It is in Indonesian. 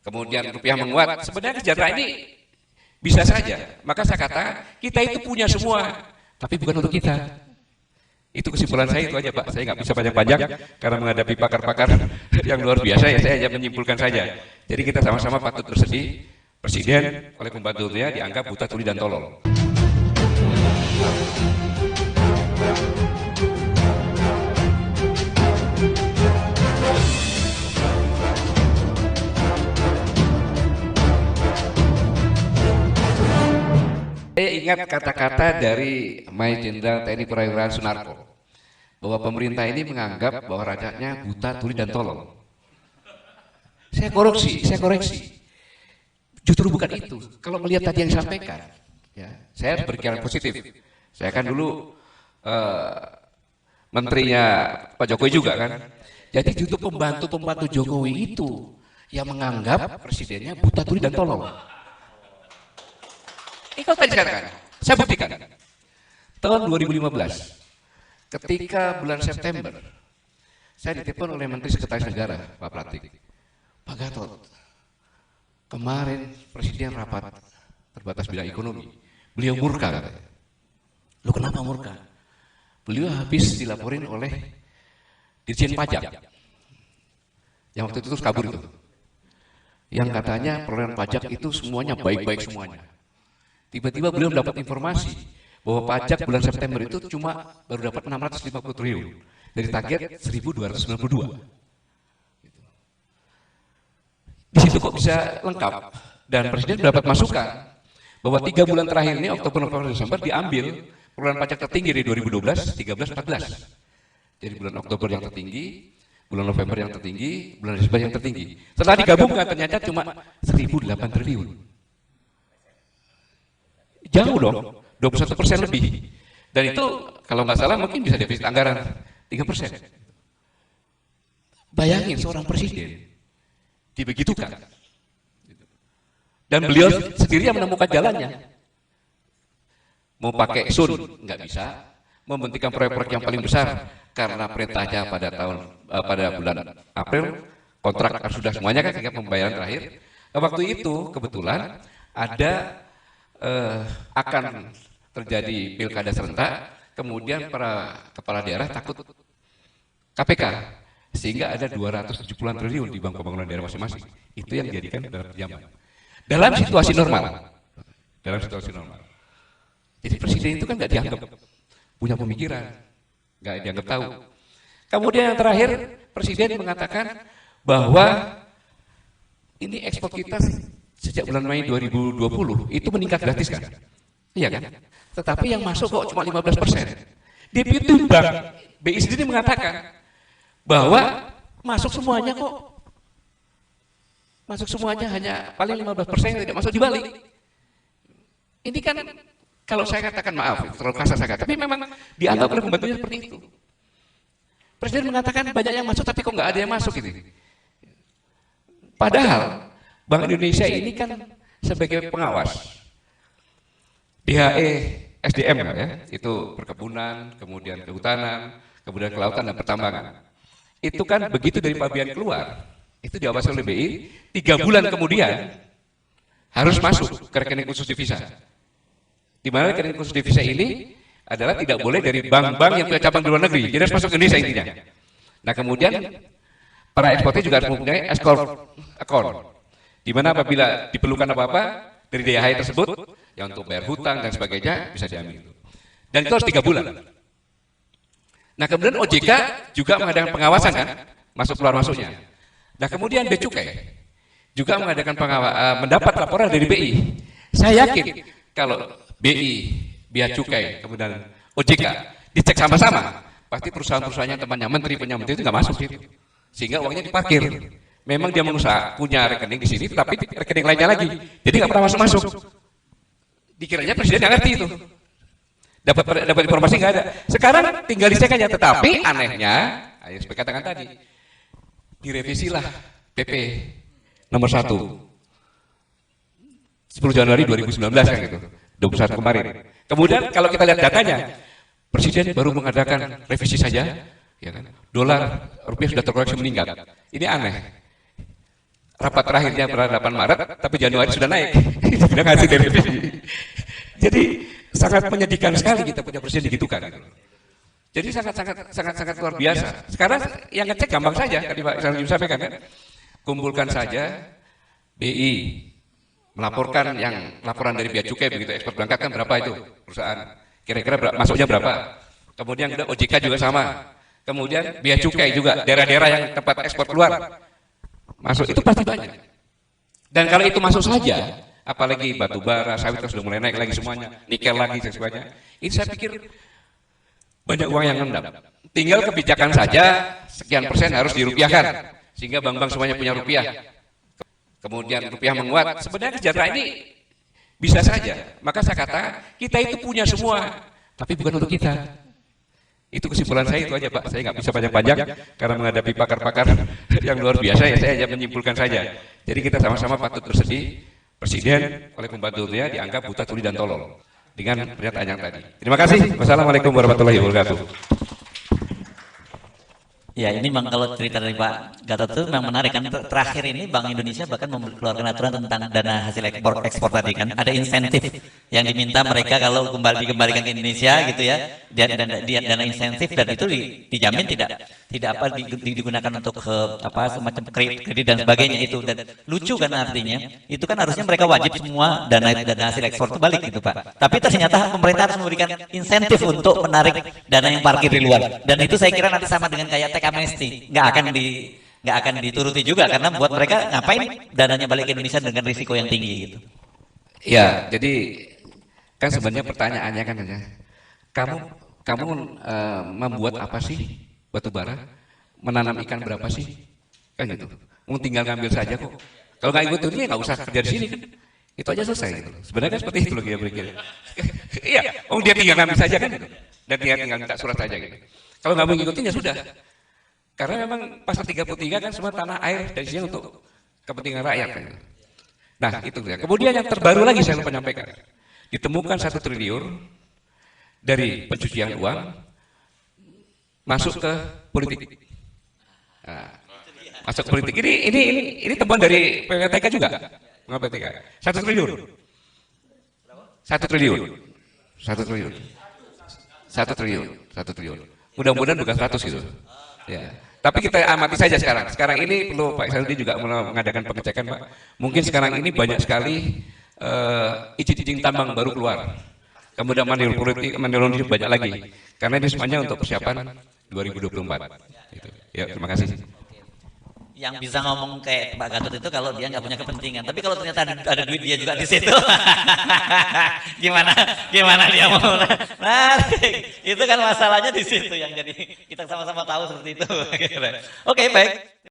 kemudian rupiah menguat. Sebenarnya kesejahteraan ini bisa saja. Maka saya katakan kita itu punya semua, tapi bukan untuk kita. Itu kesimpulan saya itu aja Pak. Saya nggak bisa panjang-panjang karena menghadapi pakar-pakar yang luar biasa ya. Saya hanya menyimpulkan saja. Jadi kita sama-sama patut bersedih. Presiden oleh pembantunya dianggap buta tuli dan tolol. Saya ingat kata-kata dari Mayor Jenderal TNI Purnawirawan Sunarko bahwa pemerintah ini menganggap bahwa rakyatnya buta, tuli dan tolol. Saya koreksi. Justru bukan itu. Kalau melihat tadi yang disampaikan, ya, saya harus berpikiran positif. Saya kan dulu menterinya Pak Jokowi juga kan. Jadi justru pembantu Jokowi itu yang menganggap presidennya buta, tuli dan tolol. Ini kalau tadi dikatakan, saya buktikan. Tahun 2015, ketika bulan September, saya ditelepon oleh Menteri Sekretaris Negara, Pak Pratik. Pak Gatot, kemarin Presiden rapat terbatas bidang ekonomi. Beliau murka, katanya. Loh kenapa murka? Beliau habis dilaporin oleh Dirjen Pajak. Yang waktu itu terus kabur itu. Yang katanya perolehan pajak itu semuanya baik-baik semuanya. Tiba-tiba beliau mendapat informasi bahwa pajak bulan September itu baru dapat 650 triliun dari target 1.292. Di situ kok bisa lengkap dan Presiden mendapat masukan bahwa 3 bulan terakhir ini Oktober, November, Desember diambil perolehan pajak tertinggi dari 2012, 13, 14. Jadi bulan Oktober yang tertinggi, bulan November yang tertinggi, bulan Desember yang tertinggi. Setelah digabungkan ternyata cuma 1.008 triliun. Jauh dong, 21% lebih. Dan itu kalau nggak salah mungkin bisa defisit anggaran 3%. Bayangin seorang presiden dibegitukan. Dan beliau sendiri yang menemukan jalannya. Mau pakai sun nggak bisa, membentikan proyek-proyek yang paling besar karena perintahnya pada bulan April kontrak harus sudah semuanya kan sehingga pembayaran terakhir. Waktu itu kebetulan ada akan terjadi pilkada serentak, kemudian para kepala daerah takut KPK, sehingga ada 270-an triliun di bank pembangunan daerah masing-masing. Itu yang dijadikan dalam pinjaman. Dalam situasi normal. Jadi presiden itu kan nggak dianggap punya pemikiran, nggak dianggap tahu. Kemudian yang terakhir, presiden mengatakan bahwa ini ekspor kita sejak bulan Mei 2020 itu meningkat gratis kan? Iya kan? Tetapi yang masuk kok cuma 15%. Deputi Bank BI sendiri mengatakan bahwa masuk semuanya kok. Masuk semuanya hanya paling 15% yang tidak masuk dibalik. Ini kan kalau saya katakan maaf, terlalu kasar saya katakan, tapi memang dianggap oleh pembantunya seperti itu. Presiden mengatakan banyak yang masuk tapi kok nggak ada yang masuk gitu. Padahal Bank Indonesia ini kan sebagai pengawas DHE SDM ya, itu perkebunan, kemudian kehutanan, kemudian kelautan dan pertambangan. Itu kan begitu dari pabean keluar, itu diawasi oleh BI, 3 bulan kemudian harus masuk ke rekening khusus devisa. Di mana rekening khusus devisa ini adalah tidak boleh dari bank-bank yang punya cabang di luar negeri, jadi harus masuk ke Indonesia intinya. Nah kemudian para eksportir juga harus mempunyai export account. Di mana apabila diperlukan apa-apa dari DHI tersebut, yang untuk bayar hutang dan sebagainya bisa diambil. Dan itu harus 3 bulan. Nah kemudian OJK juga mengadakan pengawasan kan, masuk keluar masuknya. Nah kemudian Bea Cukai juga mengadakan mendapat laporan dari BI. Saya yakin kalau BI, Bea Cukai, kemudian OJK dicek sama-sama, pasti perusahaan-perusahaannya temannya menteri itu nggak masuk situ, sehingga uangnya diparkir. Memang dia mengusaha punya rekening di sini, tapi rekening lainnya lagi, jadi nggak pernah masuk. Dikiranya presiden nggak ngerti itu, dapat informasi nggak ada. Sekarang tinggal dicek aja, tetapi anehnya, yang seperti katakan tadi, direvisilah PP nomor 1 10 Januari 2019 kan gitu, 21 kemarin. Kemudian kalau kita lihat datanya, presiden baru mengadakan revisi saja, ya kan? Dolar rupiah sudah terkoreksi meningkat. Ini aneh. rapat terakhirnya pada 8 Maret, tapi Januari sudah naik. Itu bilang hasil dari revisi. Jadi sangat menyedihkan sekali kita punya presiden digitukan. Jadi sangat luar biasa. Sekarang yang ngecek gampang saja, tadi Pak Sarjun sampaikan kan, kumpulkan saja BI, melaporkan yang laporan dari Bea Cukai begitu ekspor berangkat kan berapa itu perusahaan, kira-kira masuknya berapa. Kemudian kita OJK juga sama. Kemudian Bea Cukai juga daerah-daerah yang tempat ekspor keluar masuk itu pasti banyak. Dan kalau itu masuk saja, apalagi batu bara, sawit sudah mulai naik lagi semuanya, nikel lagi dan sebagainya. Ini saya pikir banyak uang yang ngendap. Tinggal kebijakan saja sekian persen harus dirupiahkan sehingga bank-bank semuanya punya rupiah. Kemudian rupiah menguat. Sebenarnya kesejahteraan ini bisa saja. Maka saya kata kita itu punya semua, tapi bukan untuk kita. Itu kesimpulan saya itu aja Pak. Saya nggak bisa panjang-panjang karena menghadapi pakar-pakar yang luar biasa ya saya hanya menyimpulkan saja. Jadi kita sama-sama patut bersedih. Presiden oleh pembantunya dianggap buta tuli dan tolol dengan pernyataan yang tadi. Terima kasih. Wassalamualaikum warahmatullahi wabarakatuh. Ya ini memang kalau cerita dari Pak Gatot itu memang menarik kan. Terakhir ini Bank Indonesia bahkan mengeluarkan aturan tentang dana hasil ekspor tadi kan. Ada insentif yang diminta mereka kalau dikembalikan ke Indonesia gitu ya. Dana insentif dan itu dijamin tidak digunakan untuk semacam kredit dan sebagainya itu. Dan lucu kan artinya itu kan harusnya mereka wajib semua dana hasil ekspor itu balik gitu Pak. Tapi ternyata pemerintah harus memberikan insentif untuk menarik dana yang parkir di luar. Dan itu saya kira nanti sama dengan kayak amnesti, nggak akan dituruti juga karena buat mereka ngapain dananya balik ke Indonesia dengan risiko yang tinggi gitu. Ya, jadi kan sebenarnya pertanyaannya kan ya, kamu membuat apa sih batu bara, menanam ikan berapa sih, kan gitu. Mau tinggal ngambil saja kok. Kalau nggak ikut ini nggak usah kerja di sini kan, itu aja selesai. Gitu. Sebenarnya kan seperti itu loh dia berpikir. Iya, dia tinggal ngambil saja kan gitu, dan dia tinggal minta surat saja gitu. Kalau nggak mau ngikutin ya sudah. Karena memang pasal 33 kan semua tanah air dari sini untuk kepentingan rakyat. Kan. Nah itu ya. Kemudian yang terbaru lagi saya lupa menyampaikan. Ditemukan 1 triliun dari pencucian uang masuk ke politik. Nah, masuk ke politik. Ini temuan dari PPTK juga. PPTK. 1 triliun. 1 triliun. 1 triliun. 1 triliun. 1 triliun. Mudah-mudahan bukan 100 gitu. Ya. Tapi kita amati saja sekarang. Sekarang ini perlu Pak Sarudi juga mengadakan pengecekan Pak. Mungkin sekarang ini banyak sekali izin-izin tambang baru keluar. Kemudian mandiri banyak lagi. Karena ini semuanya untuk persiapan 2024. Gitu. Ya, terima kasih. Yang bisa ngomong kayak Pak Gatot itu kalau dia nggak punya kepentingan. Tapi kalau ternyata ada duit dia juga di situ, gimana dia mau? Nah, itu kan masalahnya di situ yang jadi kita sama-sama tahu seperti itu. Oke, baik.